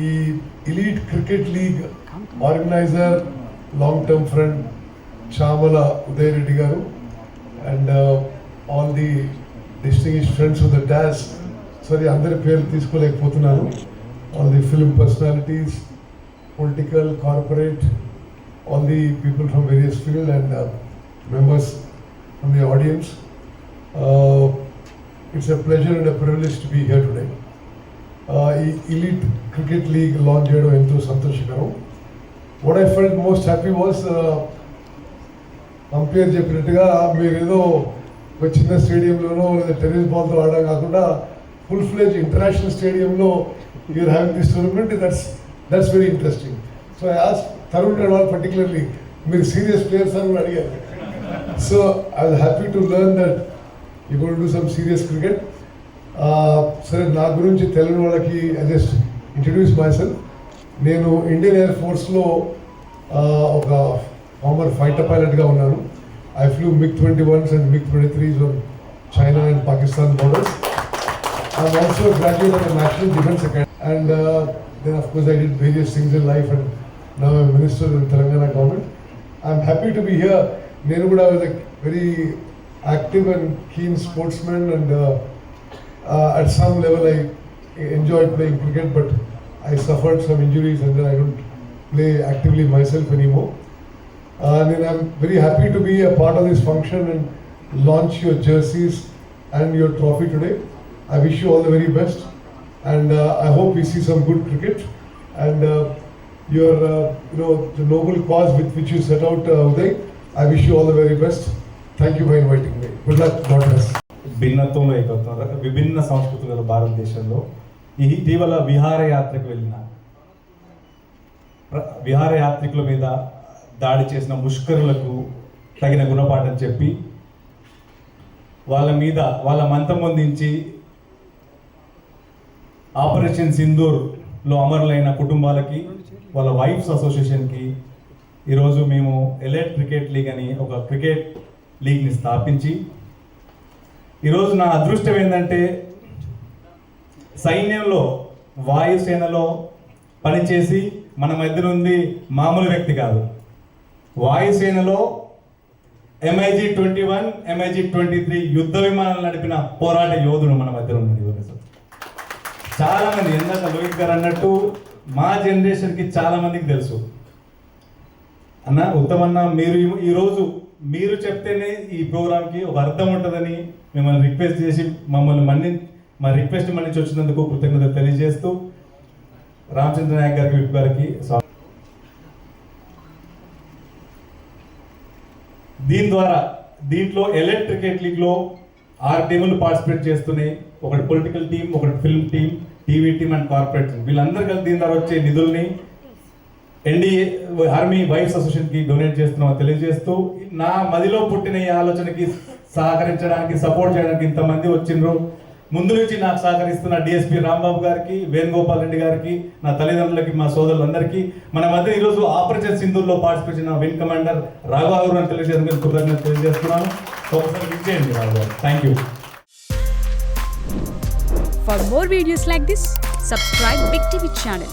ఈ elite cricket league organiser long term friend Chamala Uday Reddy garu and all the distinguished friends of the dash, sorry అందరి పేర్లు తీసుకోలేకపోతున్నాను, all the film personalities, political, corporate, all the people from various field and members from the audience. It's a pleasure and a privilege to be here today. Elite Cricket League launch cheyadam ento santoshakaram. What I felt most happy was umpire cheppinattuga meer edo oka chinna stadium lono లేదా tennis ball తో ఆడడం కాకుండా full fledged international stadium lo you are having this tournament. That's very interesting. So I asked Tarun Tedwal particularly, మీరు serious players అని అడిగారు. So I was happy to learn that you going to do some serious cricket. సరే, నా గురించి తెలియని వాళ్ళకి I just introduce my self. నేను Indian air ఫోర్స్లో ఒక ఫార్మర్ ఫైటర్ పైలట్గా ఉన్నాను. I flu MiG-21s and MiG-23s on China and Pakistan borders. I'm also a graduate of the National Defence Academy and then of course I did various things in life and now I'm a minister in Telangana government. I'm happy to be here. Nenu kuda was a very active and keen sportsman and at some level I enjoyed playing cricket, but I suffered some injuries and then I don't play actively myself anymore. And I'm very happy to be a part of this function and launch your jerseys and your trophy today. I wish you all the very best and I hope we see some good cricket and your the noble cause with which you set out, Uday. I wish you all the very best. Thank you for inviting me. Good luck. God bless. భిన్నత్వంలో ఏకత్వం, విభిన్న సంస్కృతుల భారతదేశంలో ఇటీవల విహారయాత్రికుల మీద దాడి చేసిన ముష్కరులకు తగిన గుణపాఠం చెప్పి వాళ్ళ మీద వాళ్ళ మంతం పొందించి ఆపరేషన్ సింధూర్లో అమరులైన కుటుంబాలకి, వాళ్ళ వైఫ్స్ అసోసియేషన్కి ఈరోజు మేము ఎలైట్ క్రికెట్ లీగ్ అని ఒక క్రికెట్ లీగ్ని స్థాపించి, ఈరోజు నా అదృష్టం ఏంటంటే సైన్యంలో వాయుసేనలో పనిచేసి మన మధ్య నుండి మామూలు వ్యక్తి కాదు. వాయుసేనలో MiG-21, MiG-23 యుద్ధ విమానాలు నడిపిన పోరాట యోధుడు మన మధ్య ఉన్నది. చాలామంది ఎందాక లోహిత్ గారు అన్నట్టు మా జనరేషన్కి చాలామందికి తెలుసు. అన్న ఉత్తమన్న, మీరు ఈరోజు మీరు చెప్తేనే ఈ ప్రోగ్రామ్కి ఒక అర్థం ఉంటుందని మిమ్మల్ని రిక్వెస్ట్ చేసి మా రిక్వెస్ట్ మన్నించి వచ్చినందుకు కృతజ్ఞతలు తెలియజేస్తూ రామచంద్ర నాయక్ గారికి, విప్ గారికి దీంట్లో ఎలైట్ క్రికెట్ లీగ్లో 6 టీములు పార్టిసిపేట్ చేస్తున్నాయి. ఒకటి పొలిటికల్ టీం, ఒకటి film team, TV team and corporate team. వీళ్ళందరూ కలిసి దీని ద్వారా వచ్చే నిధుల్ని ఎన్డీఏ ఆర్మీ వైఫ్స్ అసోసియేషన్కి డొనేట్ చేస్తున్నామని తెలియజేస్తూ, నా మదిలో పుట్టిన ఈ ఆలోచనకి సహకరించడానికి, సపోర్ట్ చేయడానికి ఇంతమంది వచ్చిండ్రు. ముందు నుంచి నాకు సహకరిస్తున్న డిఎస్పీ రాంబాబు గారికి, వేణుగోపాల్ రెడ్డి గారికి, నా తల్లిదండ్రులకి, మా సోదరులందరికీ, మన మధ్య ఈరోజు ఆపరేషన్ సింధూర్లో పార్టిసిపేట్ చేసిన వింగ్ కమాండర్ రాఘవ అని తెలియజేసిన కృతజ్ఞత తెలియజేస్తున్నాను. ఒకసారి విచ్చేయండి రాఘవ గారు. Thank you. For more videos like this, subscribe Big TV channel.